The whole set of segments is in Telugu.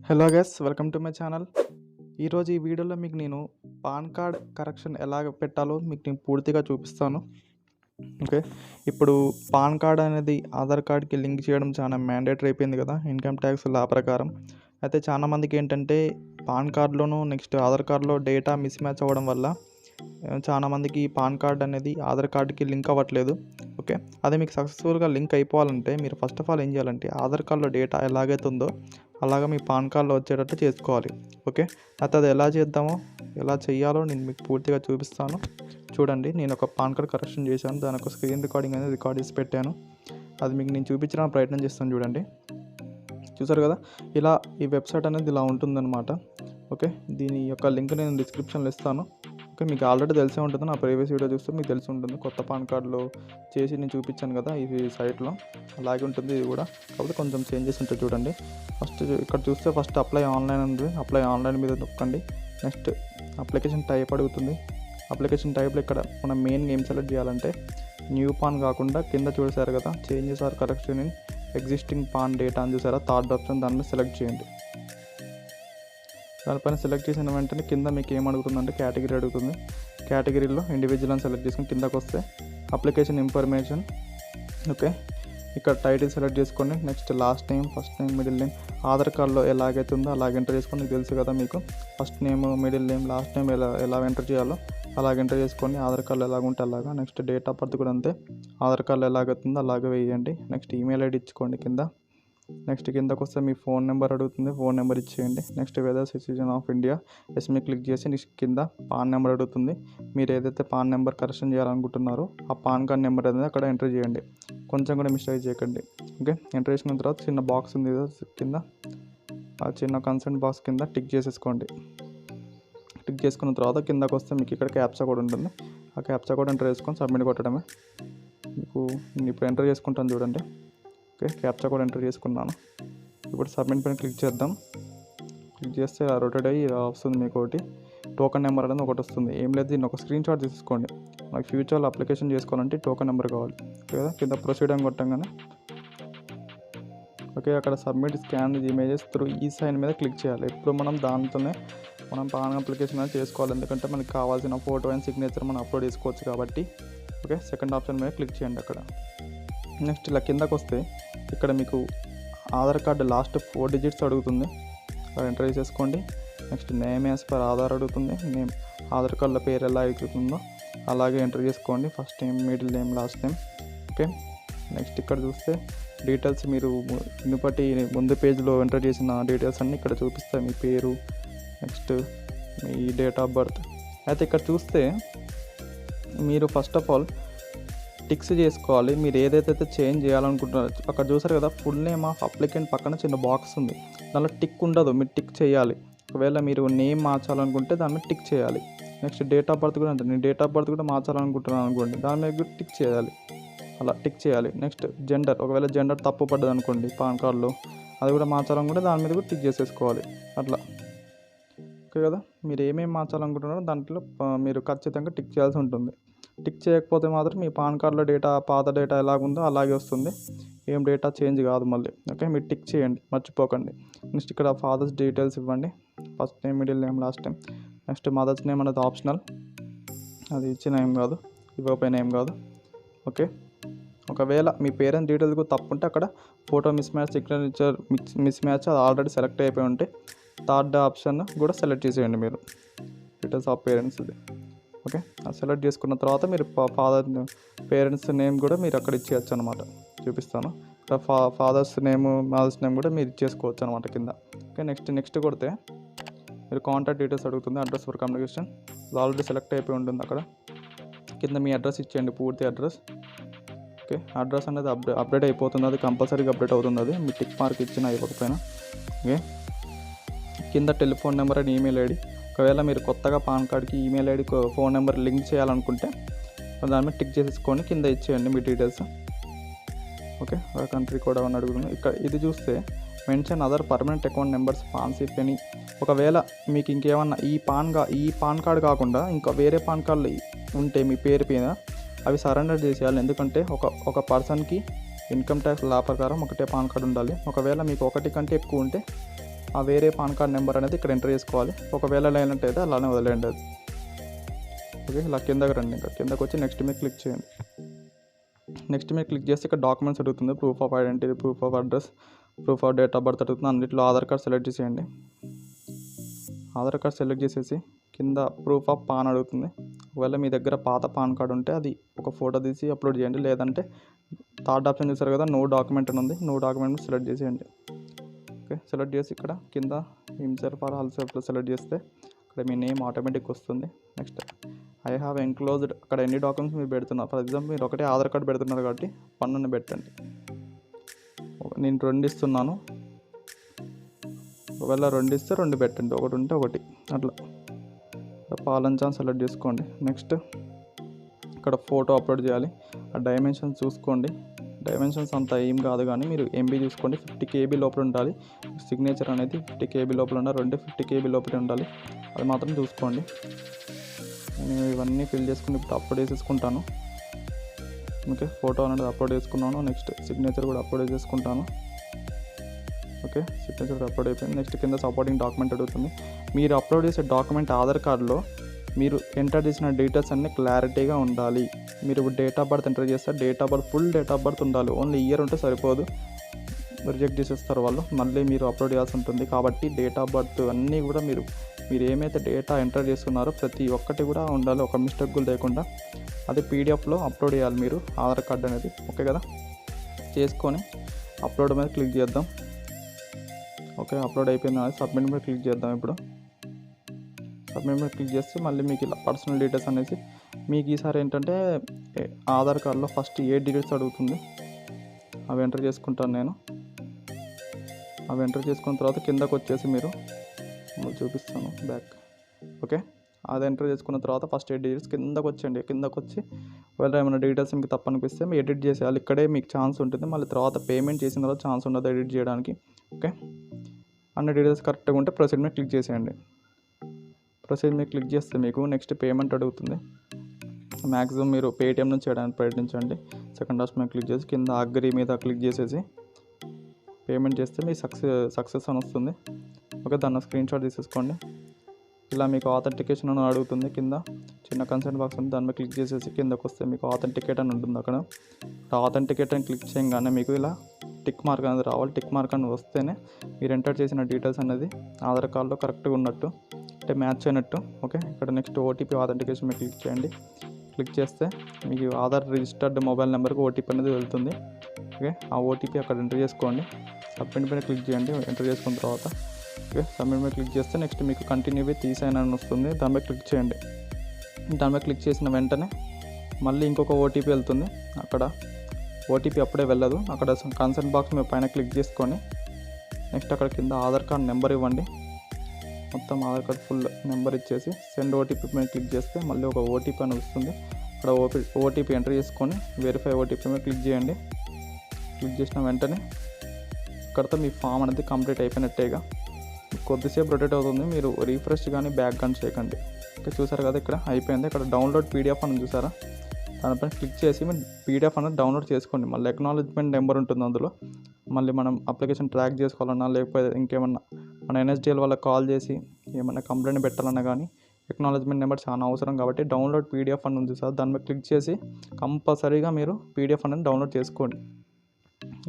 Hello guys, welcome to my channel. ఈరోజు ఈ వీడియోలో మీకు నేను పాన్ కార్డ్ కరెక్షన్ ఎలా పెట్టాలో మీకు నేను పూర్తిగా చూపిస్తాను. ఓకే, ఇప్పుడు పాన్ కార్డ్ అనేది ఆధార్ కార్డ్కి లింక్ చేయడం చాలా మ్యాండేటరీ అయిపోయింది కదా ఇన్కమ్ ట్యాక్స్ లా ప్రకారం. అయితే చాలామందికి ఏంటంటే పాన్ కార్డులోను నెక్స్ట్ ఆధార్ కార్డులో డేటా మిస్ మ్యాచ్ అవ్వడం వల్ల చాలామందికి పాన్ కార్డ్ అనేది ఆధార్ కార్డుకి లింక్ అవ్వట్లేదు. ఓకే, అది మీకు సక్సెస్ఫుల్గా లింక్ అయిపోవాలంటే మీరు ఫస్ట్ ఆఫ్ ఆల్ ఏం చేయాలంటే ఆధార్ కార్డులో డేటా ఎలాగైతే ఉందో అలాగా మీ పాన్ కార్డులో వచ్చేటట్టు చేసుకోవాలి. ఓకే, అయితే అది ఎలా చేయాలో నేను మీకు పూర్తిగా చూపిస్తాను. చూడండి, నేను ఒక పాన్ కార్డ్ కరెక్షన్ చేశాను, దాని ఒక స్క్రీన్ రికార్డింగ్ అనేది రికార్డ్ చేసి పెట్టాను. అది మీకు నేను చూపించడానికి ప్రయత్నం చేస్తాను. చూడండి, చూసారు కదా, ఇలా ఈ వెబ్సైట్ అనేది ఇలా ఉంటుందన్నమాట. ఓకే, దీని యొక్క లింక్ నేను డిస్క్రిప్షన్లో ఇస్తాను. ఓకే, మీకు ఆల్రెడీ తెలిసే ఉంటుంది, నా ప్రీవియస్ వీడియో చూస్తే మీకు తెలిసి ఉంటుంది. కొత్త పాన్ కార్డులో చేసి నేను చూపించాను కదా ఇది సైట్లో, అలాగే ఉంటుంది ఇది కూడా, కాకపోతే కొంచెం చేంజెస్ ఉంటాయి. చూడండి, ఫస్ట్ ఇక్కడ చూస్తే ఫస్ట్ అప్లై ఆన్లైన్ ఉంది, అప్లై ఆన్లైన్ మీద నొక్కండి. నెక్స్ట్ అప్లికేషన్ టైప్ అడుగుతుంది. అప్లికేషన్ టైప్లో ఇక్కడ మనం మెయిన్గా ఏం సెలెక్ట్ చేయాలంటే న్యూ పాన్ కాకుండా కింద చూసారు కదా changes or correction in existing PAN data అని చూసారా, థర్డ్ ఆప్షన్, దాన్ని సెలెక్ట్ చేయండి. దానిపైన సెలెక్ట్ చేసిన వెంటనే కింద మీకు ఏం అడుగుతుందంటే కేటగిరీ అడుగుతుంది. కేటగిరీలో ఇండివిజువల్ అని సెలెక్ట్ చేసుకుని కిందకు వస్తే అప్లికేషన్ ఇన్ఫర్మేషన్. ఓకే, ఇక్కడ టైటిల్ సెలెక్ట్ చేసుకోండి. Next last name, first name, middle name Aadhaar కార్డులో ఎలాగైతే ఉందో అలాగ ఎంటర్ చేసుకొని, మీకు తెలుసు కదా మీకు first name, middle name, last name ఎలా ఎంటర్ చేయాలో అలాగ ఎంటర్ చేసుకోండి. ఆధార్ కార్డులో ఎలాగుంటే అలాగా. నెక్స్ట్ డేట్ ఆఫ్ బర్త్ కూడా అంతే, ఆధార్ కార్డులో ఎలాగవుతుందో అలాగే వేయండి. నెక్స్ట్ ఈమెయిల్ ఐడి ఇచ్చుకోండి కింద. నెక్స్ట్ కిందకు వస్తే మీ ఫోన్ నెంబర్ అడుగుతుంది, ఫోన్ నెంబర్ ఇచ్చేయండి. Next whether citizen of India yes మీ క్లిక్ చేసి నెక్స్ట్ కింద పాన్ నెంబర్ అడుగుతుంది. మీరు ఏదైతే పాన్ నెంబర్ కరెక్షన్ చేయాలనుకుంటున్నారో ఆ పాన్ కార్డ్ నెంబర్ అనేది అక్కడ ఎంటర్ చేయండి, కొంచెం కూడా మిస్టేక్ చేయకండి. ఓకే, ఎంటర్ చేసుకున్న తర్వాత చిన్న బాక్స్ ఉంది కదా కింద, ఆ చిన్న కన్సెంట్ బాక్స్ కింద టిక్ చేసేసుకోండి. టిక్ చేసుకున్న తర్వాత కిందకు వస్తే మీకు ఇక్కడ క్యాప్చా కోడ్ ఉంటుంది, ఆ క్యాప్చా కోడ్ ఎంటర్ చేసుకొని సబ్మిట్ కొట్టడమే. మీకు నేను ఇప్పుడు ఎంటర్ చేసుకుంటాను చూడండి. ఓకే, క్యాప్చా కోడ్ ఎంటర్ చేసుకున్నాను. ఇప్పుడు సబ్మిట్ పైన క్లిక్ చేద్దాం. క్లిక్ చేస్తే రొటేట్ అయ్యి వస్తుంది మీకు ఒకటి టోకెన్ నెంబర్ అనేది ఒకటి వస్తుంది. ఏం లేదు, దీన్ని ఒక స్క్రీన్ షాట్ తీసుకోండి. నాకు ఫ్యూచర్లో అప్లికేషన్ చేసుకోవాలంటే టోకెన్ నెంబర్ కావాలి. ఓకే కదా, కింద ప్రొసీడ్ అని కొట్టంగానే ఓకే అక్కడ సబ్మిట్ స్కాన్ ఇమేజెస్ త్రూ ఈ సైన్ మీద క్లిక్ చేయాలి. ఇప్పుడు మనం దాంతోనే మనం పాన్ అప్లికేషన్ అనేది చేసుకోవాలి, ఎందుకంటే మనకి కావాల్సిన ఫోటో అండ్ సిగ్నేచర్ మనం అప్లోడ్ చేసుకోవచ్చు కాబట్టి. ఓకే, సెకండ్ ఆప్షన్ మీద క్లిక్ చేయండి అక్కడ. నెక్స్ట్ ఇలా కిందకు వస్తే ఇక్కడ మీకు ఆధార్ కార్డు లాస్ట్ 4 డిజిట్స్ అడుగుతుంది, అక్కడ ఎంటర్ చేసేసుకోండి. Next name as per Aadhaar అడుగుతుంది, నేమ్ ఆధార్ కార్డులో పేరు ఎలా అవుతుందో అలాగే ఎంటర్ చేసుకోండి. First name, middle name, last name. Okay, next ఇక్కడ చూస్తే డీటెయిల్స్ మీరు మునుపటి ముందు పేజ్లో ఎంటర్ చేసిన డీటెయిల్స్ అన్నీ ఇక్కడ చూపిస్తాయి, మీ పేరు, next me date of birth. అయితే ఇక్కడ చూస్తే మీరు ఫస్ట్ ఆఫ్ ఆల్ టిక్స్ చేసుకోవాలి, మీరు ఏదైతే చేంజ్ చేయాలనుకుంటున్నారో. అక్కడ చూసారు కదా ఫుల్ నేమ్ ఆఫ్ అప్లికెంట్ పక్కన చిన్న బాక్స్ ఉంది, దానిలో టిక్ ఉండదు, మీరు టిక్ చేయాలి. ఒకవేళ మీరు నేమ్ మార్చాలనుకుంటే దాని మీద టిక్ చేయాలి. నెక్స్ట్ డేట్ ఆఫ్ బర్త్ కూడా అంటే నేను డేట్ ఆఫ్ బర్త్ కూడా మార్చాలనుకుంటున్నాను అనుకోండి, దాని మీద కూడా టిక్ చేయాలి, అలా టిక్ చేయాలి. నెక్స్ట్ జెండర్, ఒకవేళ జెండర్ తప్పు పడ్డది అనుకోండి పాన్ కార్డులో, అది కూడా మార్చాలనుకుంటే దాని మీద కూడా టిక్ చేసేసుకోవాలి అట్లా. ఓకే కదా, మీరు ఏమేమి మార్చాలనుకుంటున్నారో దాంట్లో మీరు ఖచ్చితంగా టిక్ చేయాల్సి ఉంటుంది. టిక్ చేయకపోతే మాత్రం మీ పాన్ కార్డులో డేటా పాత డేటా ఎలాగుందో అలాగే వస్తుంది, ఏం డేటా చేంజ్ కాదు మళ్ళీ. ఓకే, మీరు టిక్ చేయండి, మర్చిపోకండి. నెక్స్ట్ ఇక్కడ ఫాదర్స్ డీటెయిల్స్ ఇవ్వండి, first name, middle name, last name. Next mother's name అనేది ఆప్షనల్, అది ఇచ్చిన ఏం కాదు, ఇవ్వకపోయినా ఏం కాదు. ఓకే, ఒకవేళ మీ పేరెంట్స్ డీటెయిల్స్ కూడా తప్పు ఉంటే అక్కడ photo miss match, signature miss match అది ఆల్రెడీ సెలెక్ట్ అయిపోయి ఉంటే థర్డ్ ఆప్షన్ కూడా సెలెక్ట్ చేసేయండి మీరు, డీటెయిల్స్ ఆఫ్ పేరెంట్స్ ఇది. ఓకే, సెలెక్ట్ చేసుకున్న తర్వాత మీరు ఫాదర్ పేరెంట్స్ నేమ్ కూడా మీరు అక్కడ ఇచ్చేయచ్చు అనమాట. చూపిస్తాను, ఫాదర్స్ నేమ్, మదర్స్ నేమ్ కూడా మీరు ఇచ్చేసుకోవచ్చు అనమాట కింద. ఓకే, నెక్స్ట్ కొడితే మీరు కాంటాక్ట్ డీటెయిల్స్ అడుగుతుంది, అడ్రస్ ఫర్ కమ్యూనికేషన్, అది ఆల్రెడీ సెలెక్ట్ అయిపోయి ఉంటుంది. అక్కడ కింద మీ అడ్రస్ ఇచ్చేయండి, పూర్తి అడ్రస్. ఓకే, అడ్రస్ అనేది అప్డేట్ అయిపోతుంది, అది కంపల్సరీగా అప్డేట్ అవుతుంది, అది మీ టిక్ మార్క్ ఇచ్చినా ఇవ్వకపోయినా. ఓకే, కింద telephone number and email ID, ఒకవేళ మీరు కొత్తగా పాన్ కార్డ్కి email ID phone number link చేయాలనుకుంటే దాని మీద టిక్ చేసేసుకొని కింద ఇచ్చేయండి మీ డీటెయిల్స్. ఓకే, కంట్రీ కోడ్ అని అడుగుతుంది. ఇక్కడ ఇది చూస్తే mention other permanent account numbers PANs if any. ఒకవేళ మీకు ఇంకేమన్నా ఈ పాన్ కార్డ్ కాకుండా ఇంకా వేరే పాన్ కార్డులు ఉంటే మీ పేరు మీద అవి సరెండర్ చేసేయాలి, ఎందుకంటే ఒక పర్సన్కి ఇన్కమ్ ట్యాక్స్ లా ప్రకారం ఒకటే పాన్ కార్డ్ ఉండాలి. ఒకవేళ మీకు ఒకటి కంటే ఎక్కువ ఉంటే ఆ వేరే పాన్ కార్డ్ నెంబర్ అనేది ఇక్కడ ఎంటర్ చేసుకోవాలి. ఒకవేళ లేనట్టయితే అలానే వదిలేయండి అది. ఓకే, ఇలా కిందకి రండి. ఇంకా కిందకి వచ్చి నెక్స్ట్ మీద క్లిక్ చేయండి. నెక్స్ట్ మీద క్లిక్ చేస్తే ఇక్కడ డాక్యుమెంట్స్ అడుగుతుంది. Proof of identity, proof of address, proof of date of birth అడుగుతుంది. అన్నింటిలో ఆధార్ కార్డ్ సెలెక్ట్ చేసేయండి. ఆధార్ కార్డ్ సెలెక్ట్ చేసేసి కింద ప్రూఫ్ ఆఫ్ పాన్ అడుగుతుంది. ఒకవేళ మీ దగ్గర పాత పాన్ కార్డ్ ఉంటే అది ఒక ఫోటో తీసి అప్లోడ్ చేయండి. లేదంటే థర్డ్ ఆప్షన్ చూసారు కదా, నో డాక్యుమెంట్ అని ఉంది. నో డాక్యుమెంట్ సెలెక్ట్ చేసేయండి. ఓకే, సెలెక్ట్ చేసి ఇక్కడ కింద హిమ్సెల్ఫ్ ఆర్ హెల్ప్లో సెలెక్ట్ చేస్తే ఇక్కడ మీ నేమ్ ఆటోమేటిక్ వస్తుంది. నెక్స్ట్ ఐ హ్యావ్ ఎంక్లోజ్డ్, అక్కడ ఎన్ని డాక్యుమెంట్స్ మీరు పెడుతున్నారు. ఫర్ ఎగ్జాంపుల్ మీరు ఒకటే ఆధార్ కార్డ్ పెడుతున్నారు కాబట్టి 12 పెట్టండి. నేను 2 ఇస్తున్నాను. ఒకవేళ 2 ఇస్తే 2 పెట్టండి, 1 ఉంటే 1 అట్లా. పాలంచాన్ సెలెక్ట్ చేసుకోండి. నెక్స్ట్ ఇక్కడ ఫోటో అప్లోడ్ చేయాలి. ఆ డైమెన్షన్స్ చూసుకోండి. డైమెన్షన్స్ అంతా ఏం కాదు కానీ మీరు ఎంబీ చూసుకోండి. 50 KB లోపల ఉండాలి. సిగ్నేచర్ అనేది 50 KB లోపల ఉండాలి. 50 KB లోపలే ఉండాలి. అది మాత్రం చూసుకోండి. నేను ఇవన్నీ ఫిల్ చేసుకుని ఇప్పుడు అప్లోడ్ చేసేసుకుంటాను. ఓకే, ఫోటో అనేది అప్లోడ్ చేసుకున్నాను. నెక్స్ట్ సిగ్నేచర్ కూడా అప్లోడ్ చేసుకుంటాను. ఓకే, సిగ్నేచర్ అప్లోడ్ అయిపోయింది. నెక్స్ట్ కింద సపోర్టింగ్ డాక్యుమెంట్ అడుగుతుంది. మీరు అప్లోడ్ చేసే డాక్యుమెంట్ ఆధార్ కార్డులో మీరు ఎంటర్ చేసిన డీటెయిల్స్ అన్నీ క్లారిటీగా ఉండాలి. మీరు డేట్ ఆఫ్ బర్త్ ఎంటర్ చేస్తే date of birth full date of birth ఉండాలి. ఓన్లీ ఇయర్ ఉంటే సరిపోదు, రిజెక్ట్ చేసేస్తారు వాళ్ళు. మళ్ళీ మీరు అప్లోడ్ చేయాల్సి ఉంటుంది. కాబట్టి డేట్ ఆఫ్ బర్త్ అన్నీ కూడా మీరు ఏమైతే డేటా ఎంటర్ చేస్తున్నారో ప్రతి ఒక్కటి కూడా ఉండాలి, ఒక మిస్టేక్ కూడా లేకుండా. అది పీడిఎఫ్లో అప్లోడ్ చేయాలి మీరు ఆధార్ కార్డ్ అనేది. ఓకే కదా, చేసుకొని అప్లోడ్ మీద క్లిక్ చేద్దాం. ఓకే, అప్లోడ్ అయిపోయింది. సబ్మిట్ మీద క్లిక్ చేద్దాం. ఇప్పుడు సబ్మిట్ మీద క్లిక్ చేస్తే మళ్ళీ మీకు ఇలా పర్సనల్ డీటెయిల్స్ అనేసి మీకు ఈసారి ఏంటంటే ఆధార్ కార్డులో ఫస్ట్ 8 డిజిట్స్ అడుగుతుంది. అవి ఎంటర్ చేసుకుంటాను నేను. అవి ఎంటర్ చేసుకున్న తర్వాత కిందకు వచ్చేసి మీరు చూపిస్తాను బ్యాక్. ఓకే, అది ఎంటర్ చేసుకున్న తర్వాత ఫస్ట్ 8 డిజిట్స్ కిందకు వచ్చేయండి. కిందకు వచ్చి ఒకవేళ ఏమైనా డీటెయిల్స్ మీకు తప్పనిపిస్తే మీరు ఎడిట్ చేసేయాలి. ఇక్కడే మీకు ఛాన్స్ ఉంటుంది. మళ్ళీ తర్వాత పేమెంట్ చేసిన తర్వాత ఛాన్స్ ఉండదు ఎడిట్ చేయడానికి. ఓకే, అన్ని డీటెయిల్స్ కరెక్ట్గా ఉంటే ప్రొసీడ్ మీద క్లిక్ చేసేయండి. ప్రొసీడ్ మీద క్లిక్ చేస్తే మీకు నెక్స్ట్ పేమెంట్ అడుగుతుంది. మ్యాక్సిమం మీరు పేటిఎం నుంచి చేయడానికి ప్రయత్నించండి. సెకండ్ ఆప్షన్ మీద క్లిక్ చేసి కింద అగ్రీ మీద క్లిక్ చేసేసి పేమెంట్ చేస్తే మీ సక్సెస్ అని వస్తుంది. ఓకే, దాన్ని స్క్రీన్ షాట్ తీసేసుకోండి. ఇలా మీకు ఆథెంటికేషన్ అని అడుగుతుంది. కింద చిన్న కన్సెంట్ బాక్స్ ఉంది, దాని మీద క్లిక్ చేసేసి కిందకు వస్తే మీకు ఆథెంటికేట్ అని ఉంటుంది. అక్కడ ఆథెంటికేట్ అని క్లిక్ చేయగానే మీకు ఇలా టిక్ మార్క్ అనేది రావాలి. టిక్ మార్క్ అని వస్తేనే మీరు ఎంటర్ చేసిన డీటెయిల్స్ అనేది ఆధార్ కార్డులో కరెక్ట్గా ఉన్నట్టు, అంటే మ్యాచ్ అయినట్టు. ఓకే, ఇక్కడ నెక్స్ట్ ఓటీపీ ఆథెంటికేషన్ మీద క్లిక్ చేయండి. క్లిక్ చేస్తే మీకు ఆధార్ రిజిస్టర్డ్ మొబైల్ నెంబర్కి ఓటీపీ అనేది వెళ్తుంది. ఓకే, ఆ ఓటీపీ అక్కడ ఎంటర్ చేసుకోండి. సబ్మిట్ మీద క్లిక్ చేయండి. ఎంటర్ చేసుకున్న తర్వాత ఓకే, సబ్మిట్ మీద క్లిక్ చేస్తే నెక్స్ట్ మీకు కంటిన్యూ విత్ ఈ-సైన్ అని వస్తుంది. దాని మీద క్లిక్ చేయండి. దాని మీద క్లిక్ చేసిన వెంటనే మళ్ళీ ఇంకొక ఓటీపీ వెళ్తుంది. అక్కడ ఓటీపీ అప్పుడే వెళ్ళదు. అక్కడ కన్సెంట్ బాక్స్ మీద పైన క్లిక్ చేసుకొని నెక్స్ట్ అక్కడ కింద ఆధార్ కార్డ్ నెంబర్ ఇవ్వండి. మొత్తం ఆధార్ కార్డ్ ఫుల్ నెంబర్ ఇచ్చేసి సెండ్ ఓటీపీ మీద క్లిక్ చేస్తే మళ్ళీ ఒక ఓటీపీ అని వస్తుంది. అక్కడ ఓటీపీ ఎంటర్ చేసుకొని వెరిఫై ఓటీపీ మీద క్లిక్ చేయండి. క్లిక్ చేసిన వెంటనే ఇక్కడతో మీ ఫామ్ అనేది కంప్లీట్ అయిపోయినట్టేగా. కొద్దిసేపు రొటేట్ అవుతుంది. మీరు రీఫ్రెష్ కానీ బ్యాక్ కానీ చేయకండి. ఓకే, చూసారు కదా ఇక్కడ అయిపోయింది. ఇక్కడ డౌన్లోడ్ పీడిఎఫ్ అని చూసారా, దానిపైన క్లిక్ చేసి మీరు పీడిఎఫ్ అనేది డౌన్లోడ్ చేసుకోండి. మళ్ళీ అక్నాలెడ్జ్మెంట్ నెంబర్ ఉంటుంది అందులో. మళ్ళీ మనం అప్లికేషన్ ట్రాక్ చేసుకోవాలన్నా లేకపోతే ఇంకేమన్నా మన ఎన్ఎస్డిఎల్ వాళ్ళకి కాల్ చేసి ఏమన్నా కంప్లైంట్ పెట్టాలన్నా కానీ అక్నాలెడ్జ్మెంట్ నెంబర్ చాలా అవసరం. కాబట్టి డౌన్లోడ్ పీడిఎఫ్ అని ఉంది సార్, దాని మీద క్లిక్ చేసి కంపల్సరీగా మీరు పీడిఎఫ్ అనేది డౌన్లోడ్ చేసుకోండి.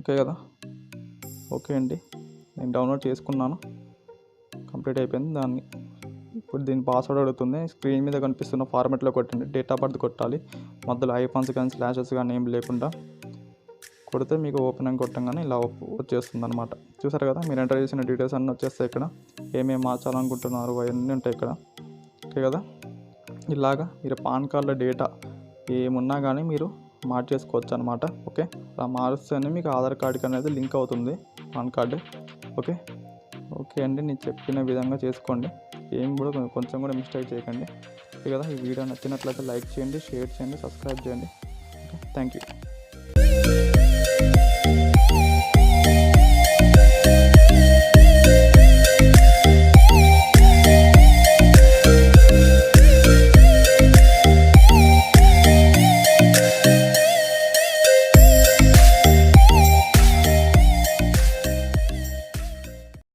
ఓకే కదా, ఓకే అండి, నేను డౌన్లోడ్ చేసుకున్నాను. కంప్లీట్ అయిపోయింది. దాన్ని ఇప్పుడు దీని పాస్వర్డ్ అడుగుతుంది. స్క్రీన్ మీద కనిపిస్తున్న ఫార్మాట్లో కొట్టండి. డేట్ ఆఫ్ బర్త్ కొట్టాలి. మధ్యలో ఐఫాన్స్ కానీ స్లాషెస్ కానీ ఏం లేకుండా కొడితే మీకు ఓపెన్ అని కొట్టంగానే ఇలా వచ్చేస్తుంది అనమాట. చూసారు కదా, మీరు ఎంటర్ చేసిన డీటెయిల్స్ అన్నీ వచ్చేస్తాయి. ఇక్కడ ఏమేమి మార్చాలనుకుంటున్నారు అవన్నీ ఉంటాయి ఇక్కడ. ఓకే కదా, ఇలాగా మీరు పాన్ కార్డులో డేటా ఏమున్నా కానీ మీరు మార్చేసుకోవచ్చు అనమాట. ఓకే, అలా మారుస్తేనే మీకు ఆధార్ కార్డుకి అనేది లింక్ అవుతుంది పాన్ కార్డు. ఓకే ఓకే అండి, నేను చెప్పిన విధంగా చేసుకోండి. ఏం కూడా కొంచెం కూడా మిస్టేక్ చేయకండి. ఓకే కదా, ఈ వీడియో నచ్చినట్లయితే లైక్ చేయండి, షేర్ చేయండి, సబ్స్క్రైబ్ చేయండి. Okay, thank you.